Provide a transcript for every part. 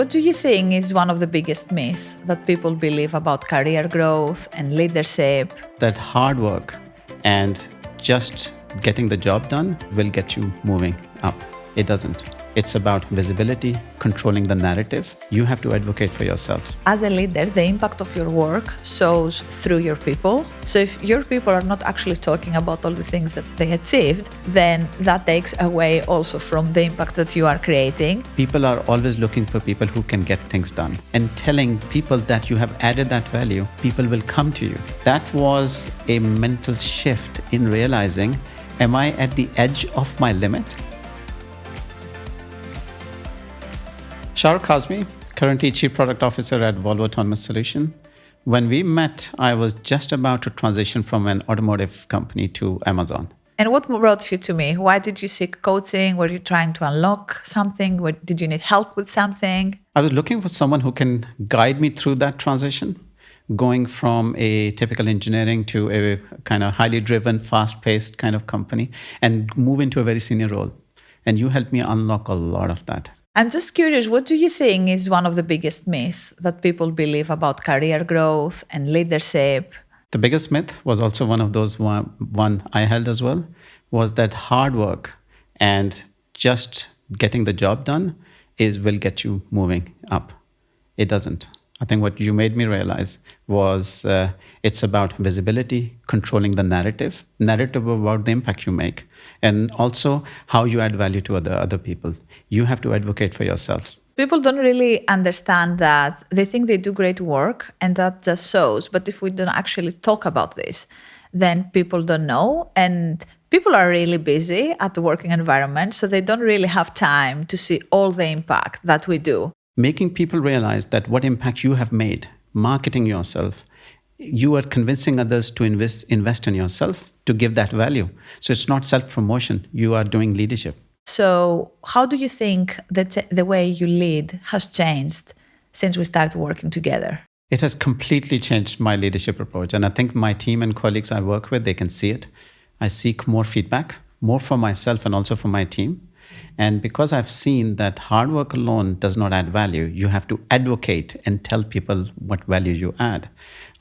what do you think is one of the biggest myths that people believe about career growth and leadership? That hard work and just getting the job done will get you moving up. It doesn't. It's about visibility, controlling the narrative. You have to advocate for yourself. As a leader, the impact of your work shows through your people. So if your people are not actually talking about all the things that they achieved, then that takes away also from the impact that you are creating. People are always looking for people who can get things done. And telling people that you have added that value, people will come to you. That was a mental shift in realizing, am I at the edge of my limit? Shahrukh Kazmi, currently Chief Product Officer at Volvo Autonomous Solution. When we met, I was just about to transition from an automotive company to Amazon. And what brought you to me? Why did you seek coaching? Were you trying to unlock something? Did you need help with something? I was looking for someone who can guide me through that transition, going from a typical engineering to a kind of highly driven, fast-paced kind of company and move into a very senior role. And you helped me unlock a lot of that. I'm just curious, what do you think is one of the biggest myths that people believe about career growth and leadership? The biggest myth was also one of those one I held as well, was that hard work and just getting the job done will get you moving up. It doesn't. I think what you made me realize was it's about visibility, controlling the narrative about the impact you make, and also how you add value to other people. You have to advocate for yourself. People don't really understand that. They think they do great work and that just shows. But if we don't actually talk about this, then people don't know. And people are really busy at the working environment, so they don't really have time to see all the impact that we do. Making people realize that what impact you have made, marketing yourself, you are convincing others to invest in yourself, to give that value. So it's not self-promotion, you are doing leadership. So how do you think that the way you lead has changed since we started working together? It has completely changed my leadership approach. And I think my team and colleagues I work with, they can see it. I seek more feedback, more for myself and also for my team. And because I've seen that hard work alone does not add value, you have to advocate and tell people what value you add.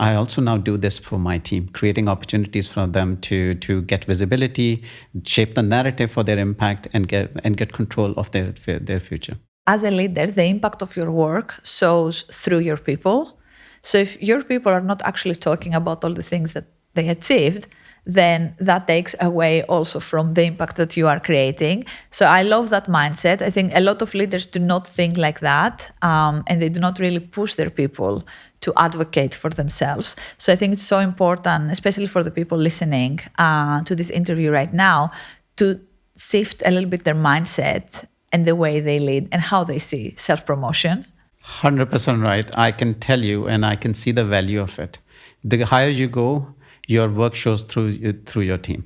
I also now do this for my team, creating opportunities for them to get visibility, shape the narrative for their impact, and get control of their future. As a leader, the impact of your work shows through your people. So if your people are not actually talking about all the things that they achieved, then that takes away also from the impact that you are creating. So I love that mindset. I think a lot of leaders do not think like that, and they do not really push their people to advocate for themselves. So I think it's so important, especially for the people listening to this interview right now, to shift a little bit their mindset and the way they lead and how they see self-promotion. 100% right. I can tell you, and I can see the value of it. The higher you go, your work shows through your team,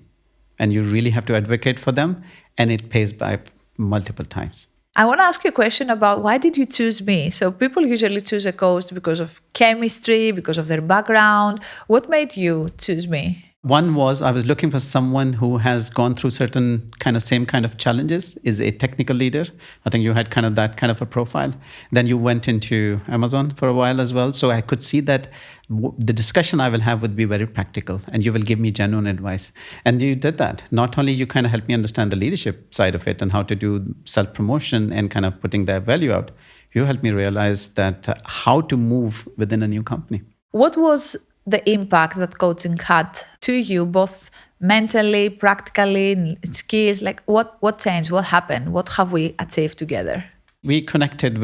and you really have to advocate for them, and it pays back multiple times. I want to ask you a question about why did you choose me? So people usually choose a coach because of chemistry, because of their background. What made you choose me? One was I was looking for someone who has gone through certain same kind of challenges, is a technical leader. I think you had that kind of a profile. Then you went into Amazon for a while as well. So I could see that the discussion I will have would be very practical, and you will give me genuine advice. And you did that. Not only you helped me understand the leadership side of it and how to do self-promotion and putting that value out, you helped me realize that how to move within a new company. What was the impact that coaching had to you, both mentally, practically, skills? Like what changed? What happened? What have we achieved together? We connected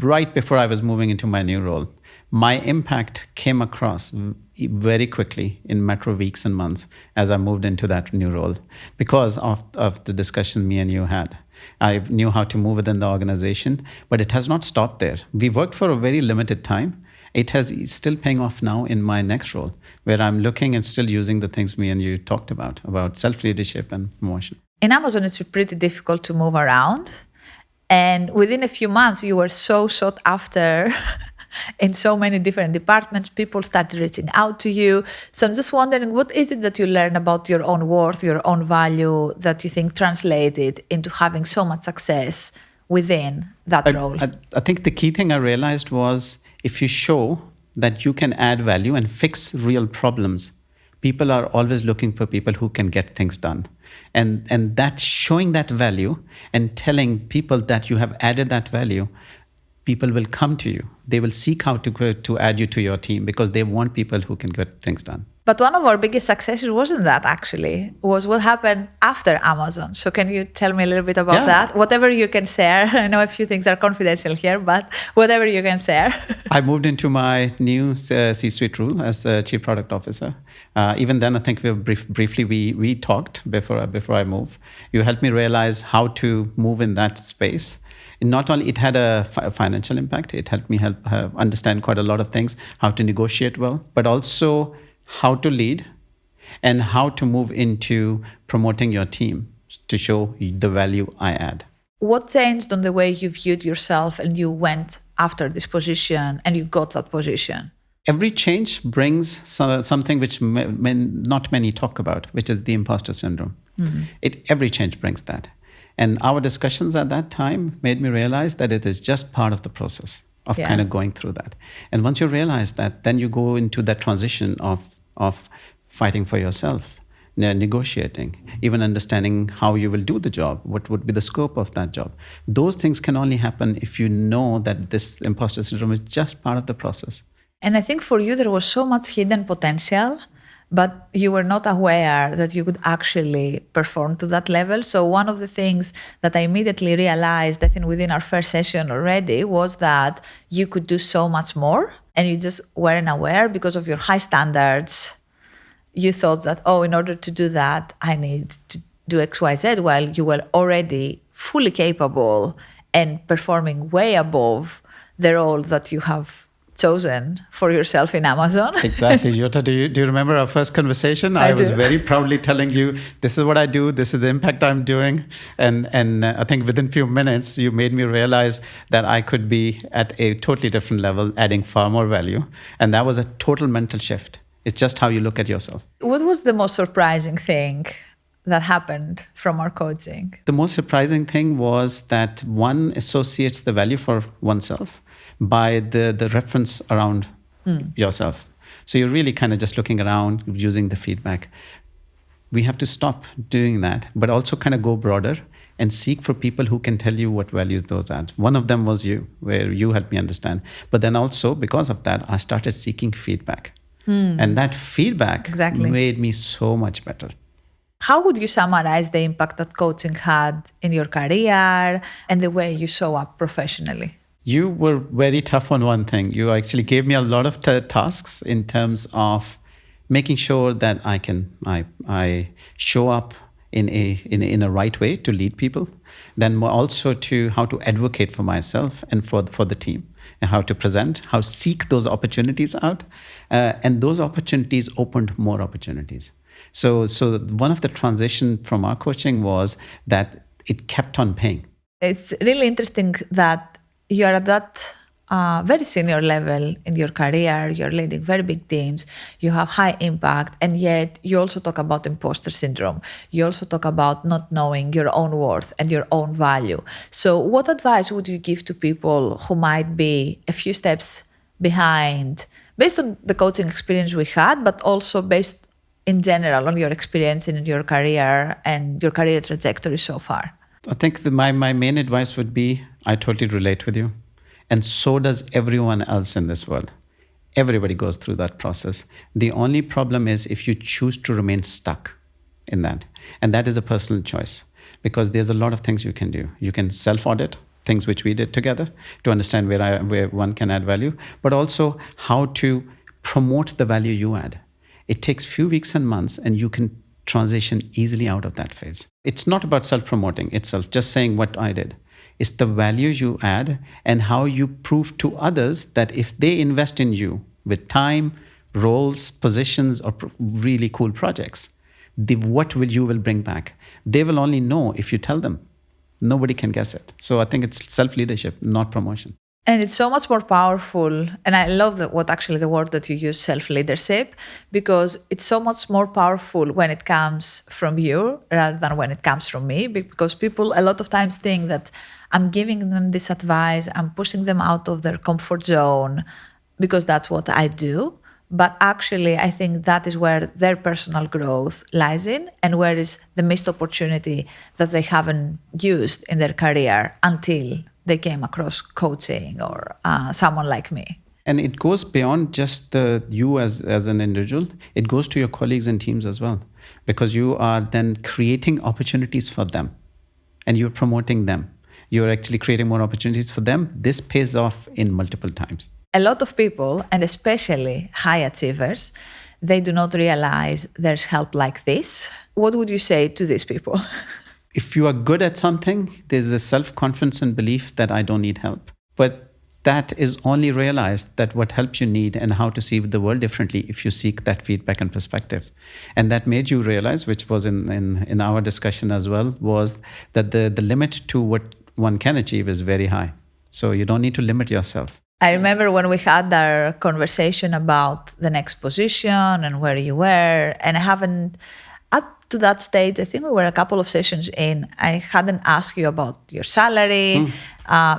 right before I was moving into my new role. My impact came across very quickly in matter of weeks and months as I moved into that new role because of the discussion me and you had. I knew how to move within the organization, but it has not stopped there. We worked for a very limited time. It has still paying off now in my next role, where I'm looking and still using the things me and you talked about self-leadership and promotion. In Amazon, it's pretty difficult to move around. And within a few months, you were so sought after in so many different departments. People started reaching out to you. So I'm just wondering, what is it that you learn about your own worth, your own value, that you think translated into having so much success within that role? I think the key thing I realized was if you show that you can add value and fix real problems, people are always looking for people who can get things done. And that showing that value and telling people that you have added that value, people will come to you. They will seek out to add you to your team because they want people who can get things done. But one of our biggest successes wasn't that, actually. Was what happened after Amazon. So can you tell me a little bit about that? Whatever you can share. I know a few things are confidential here, but whatever you can share. I moved into my new C-suite role as a chief product officer. Even then, I think briefly we talked before I moved. You helped me realize how to move in that space. Not only it had a financial impact, it helped me understand quite a lot of things, how to negotiate well, but also how to lead and how to move into promoting your team to show the value I add. What changed on the way you viewed yourself and you went after this position and you got that position? Every change brings something which not many talk about, which is the imposter syndrome. Mm-hmm. Every change brings that. And our discussions at that time made me realize that it is just part of the process of kind of going through that. And once you realize that, then you go into that transition of fighting for yourself, negotiating, even understanding how you will do the job, what would be the scope of that job. Those things can only happen if you know that this imposter syndrome is just part of the process. And I think for you, there was so much hidden potential, but you were not aware that you could actually perform to that level. So one of the things that I immediately realized, I think within our first session already, was that you could do so much more and you just weren't aware because of your high standards. You thought that, in order to do that, I need to do X, Y, Z, while you were already fully capable and performing way above the role that you have chosen for yourself in Amazon. Exactly. Yota, do you remember our first conversation? I was very proudly telling you, this is what I do, this is the impact I'm doing. And I think within a few minutes, you made me realize that I could be at a totally different level, adding far more value. And that was a total mental shift. It's just how you look at yourself. What was the most surprising thing that happened from our coaching? The most surprising thing was that one associates the value for oneself by the reference around yourself. So you're really kind of just looking around, using the feedback. We have to stop doing that, but also kind of go broader and seek for people who can tell you what values those add. One of them was you, where you helped me understand. But then also, because of that, I started seeking feedback. And that feedback made me so much better. How would you summarize the impact that coaching had in your career and the way you show up professionally? You were very tough on one thing. You actually gave me a lot of tasks in terms of making sure that I show up in a right way to lead people. Then also to how to advocate for myself and for the team, and how to present, how to seek those opportunities out, and those opportunities opened more opportunities. So one of the transition from our coaching was that it kept on paying. It's really interesting that you are at that very senior level in your career, you're leading very big teams, you have high impact, and yet you also talk about imposter syndrome. You also talk about not knowing your own worth and your own value. So what advice would you give to people who might be a few steps behind, based on the coaching experience we had, but also based in general on your experience in your career and your career trajectory so far? I think my main advice would be, I totally relate with you. And so does everyone else in this world. Everybody goes through that process. The only problem is if you choose to remain stuck in that. And that is a personal choice, because there's a lot of things you can do. You can self-audit, things which we did together, to understand where one can add value, but also how to promote the value you add. It takes few weeks and months, and you can transition easily out of that phase. It's not about self-promoting itself, just saying what I did. It's the value you add and how you prove to others that if they invest in you with time, roles, positions, or really cool projects, what you will bring back. They will only know if you tell them. Nobody can guess it. So I think it's self-leadership, not promotion. And it's so much more powerful. And I love what actually the word that you use, self-leadership, because it's so much more powerful when it comes from you rather than when it comes from me. Because people a lot of times think that I'm giving them this advice, I'm pushing them out of their comfort zone because that's what I do. But actually, I think that is where their personal growth lies in and where is the missed opportunity that they haven't used in their career until they came across coaching or someone like me. And it goes beyond just the you as an individual. It goes to your colleagues and teams as well, because you are then creating opportunities for them and you're promoting them. You're actually creating more opportunities for them. This pays off in multiple times. A lot of people, and especially high achievers, they do not realize there's help like this. What would you say to these people? If you are good at something, there's a self-confidence and belief that I don't need help. But that is only realized that what help you need and how to see the world differently if you seek that feedback and perspective. And that made you realize, which was in our discussion as well, was that the limit to what one can achieve is very high. So you don't need to limit yourself. I remember when we had our conversation about the next position and where you were, and I haven't, up to that stage, I think we were a couple of sessions in, I hadn't asked you about your salary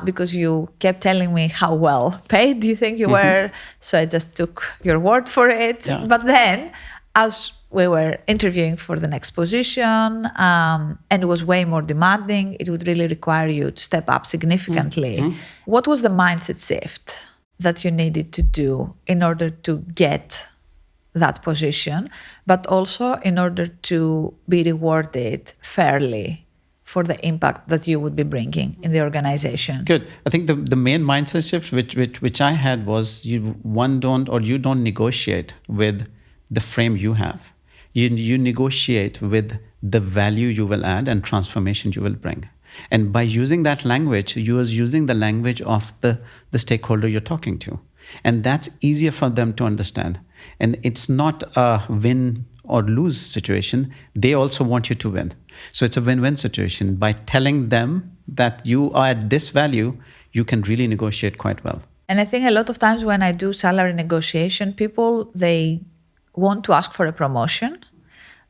because you kept telling me how well paid you think you were. So I just took your word for it. Yeah. But then as we were interviewing for the next position and it was way more demanding, it would really require you to step up significantly. What was the mindset shift that you needed to do in order to get that position, but also in order to be rewarded fairly for the impact that you would be bringing in the organization? Good. I think the main mindset shift which I had was you don't negotiate with the frame you have. You negotiate with the value you will add and transformation you will bring. And by using that language, you are using the language of the stakeholder you're talking to. And that's easier for them to understand. And it's not a win or lose situation. They also want you to win. So it's a win-win situation. By telling them that you are at this value, you can really negotiate quite well. And I think a lot of times when I do salary negotiation, people, they want to ask for a promotion.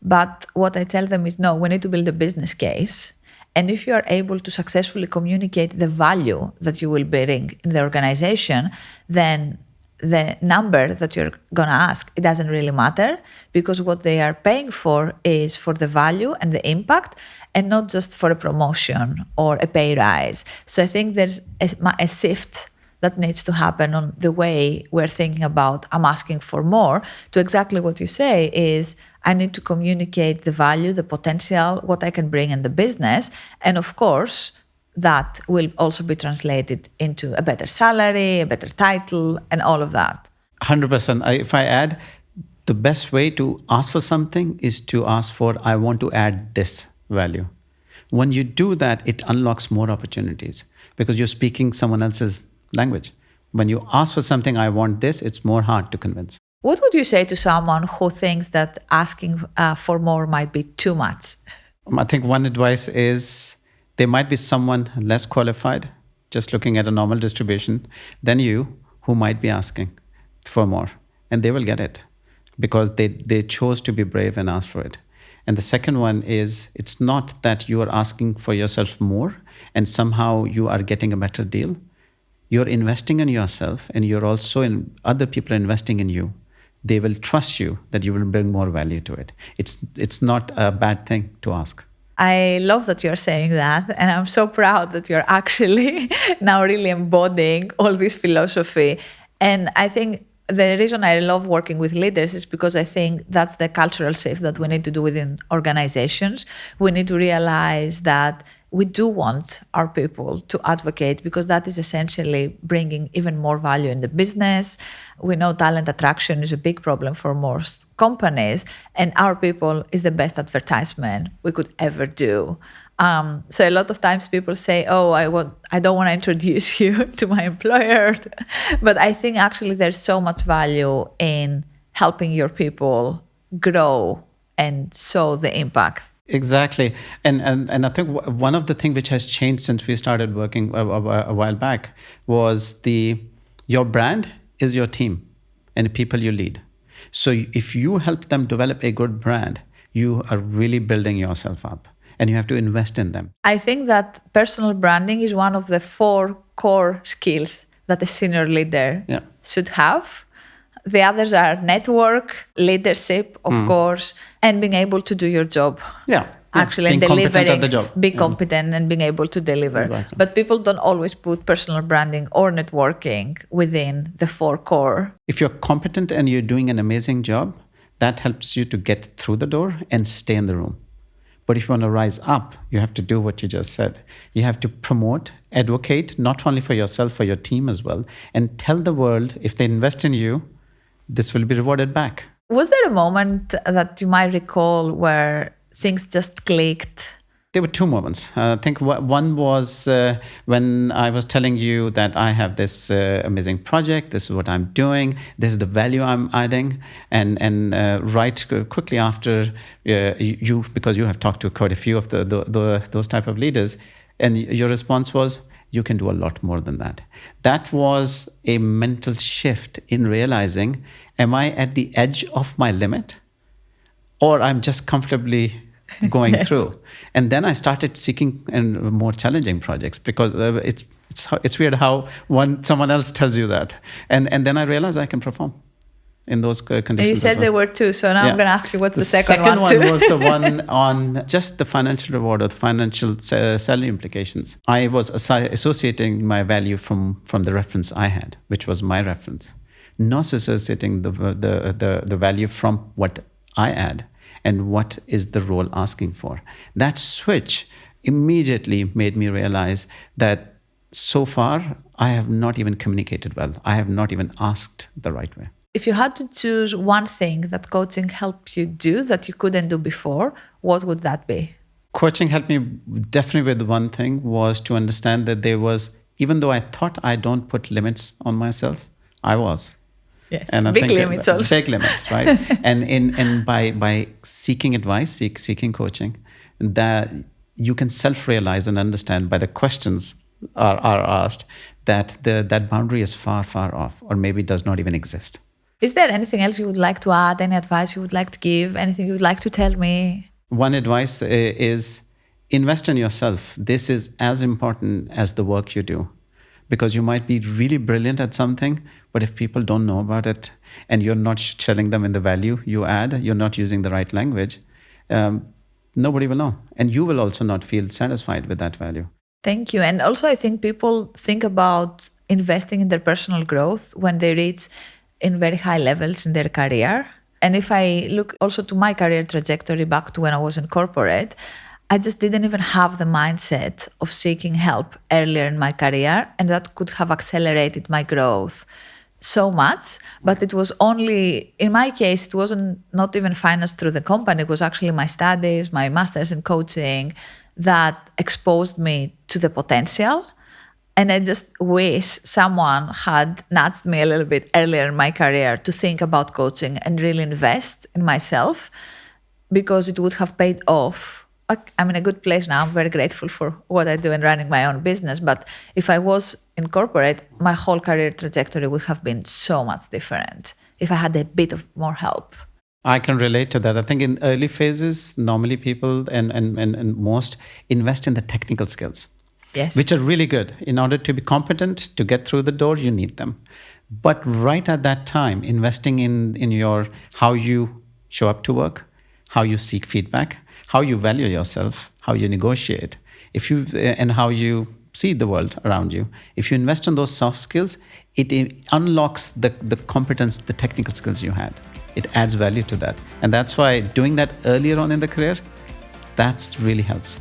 But what I tell them is, no, we need to build a business case. And if you are able to successfully communicate the value that you will bring in the organization, then the number that you're going to ask, it doesn't really matter, because what they are paying for is for the value and the impact and not just for a promotion or a pay rise. So I think there's a shift that needs to happen on the way we're thinking about I'm asking for more, to exactly what you say is I need to communicate the value, the potential, what I can bring in the business. And of course, that will also be translated into a better salary, a better title, and all of that. 100%. If I add, the best way to ask for something is to ask for, I want to add this value. When you do that, it unlocks more opportunities because you're speaking someone else's language. When you ask for something, I want this, it's more hard to convince. What would you say to someone who thinks that asking for more might be too much? I think one advice is there might be someone less qualified, just looking at a normal distribution, than you who might be asking for more. And they will get it because they chose to be brave and ask for it. And the second one is, it's not that you are asking for yourself more and somehow you are getting a better deal. You're investing in yourself and you're also in other people investing in you. They will trust you that you will bring more value to it. It's not a bad thing to ask. I love that you're saying that. And I'm so proud that you're actually now really embodying all this philosophy. And I think the reason I love working with leaders is because I think that's the cultural shift that we need to do within organizations. We need to realize that we do want our people to advocate because that is essentially bringing even more value in the business. We know talent attraction is a big problem for most companies, and our people is the best advertisement we could ever do. So a lot of times people say, oh, I don't want to introduce you to my employer. But I think actually there's so much value in helping your people grow and show the impact. Exactly. And I think one of the things which has changed since we started working a while back was your brand is your team and the people you lead. So if you help them develop a good brand, you are really building yourself up and you have to invest in them. I think that personal branding is one of the 4 core skills that a senior leader should have. The others are network, leadership, of course, and being able to do your job. Actually, and delivering, be competent and being able to deliver. Exactly. But people don't always put personal branding or networking within the 4 core. If you're competent and you're doing an amazing job, that helps you to get through the door and stay in the room. But if you want to rise up, you have to do what you just said. You have to promote, advocate, not only for yourself, for your team as well, and tell the world if they invest in you, this will be rewarded back. Was there a moment that you might recall where things just clicked? There were 2 moments. I think one was when I was telling you that I have this amazing project. This is what I'm doing. This is the value I'm adding. And right quickly after you, because you have talked to quite a few of those type of leaders, and your response was, you can do a lot more than that. That was a mental shift in realizing, am I at the edge of my limit or I'm just comfortably going through? And then I started seeking more challenging projects because it's weird how someone else tells you that. And then I realized I can perform in those conditions. And you said there were 2, so now I'm going to ask you what's the second one. The second one was the one on just the financial reward or the financial salary implications. I was associating my value from the reference I had, which was my reference, not associating the value from what I add and what is the role asking for. That switch immediately made me realize that so far I have not even communicated well. I have not even asked the right way. If you had to choose one thing that coaching helped you do that you couldn't do before, what would that be? Coaching helped me definitely with one thing, was to understand that there was, even though I thought I don't put limits on myself, I was. Yes, and big limits also. Big limits, right? and by seeking advice, seeking coaching, that you can self-realize and understand by the questions are asked that that boundary is far, far off, or maybe does not even exist. Is there anything else you would like to add? Any advice you would like to give? Anything you would like to tell me? One advice is invest in yourself. This is as important as the work you do, because you might be really brilliant at something, but if people don't know about it and you're not telling them in the value you add, you're not using the right language, nobody will know. And you will also not feel satisfied with that value. Thank you. And also, I think people think about investing in their personal growth when they reach in very high levels in their career. And if I look also to my career trajectory back to when I was in corporate, I just didn't even have the mindset of seeking help earlier in my career, and that could have accelerated my growth so much. But it was only, in my case, it wasn't not even financed through the company. It was actually my studies, my master's in coaching that exposed me to the potential. And I just wish someone had nudged me a little bit earlier in my career to think about coaching and really invest in myself, because it would have paid off. I'm in a good place now. I'm very grateful for what I do in running my own business. But if I was in corporate, my whole career trajectory would have been so much different if I had a bit of more help. I can relate to that. I think in early phases, normally people and most invest in the technical skills. Yes. Which are really good. In order to be competent, to get through the door, you need them. But right at that time, investing in your how you show up to work, how you seek feedback, how you value yourself, how you negotiate, and how you see the world around you. If you invest in those soft skills, it unlocks the competence, the technical skills you had. It adds value to that. And that's why doing that earlier on in the career, that really helps.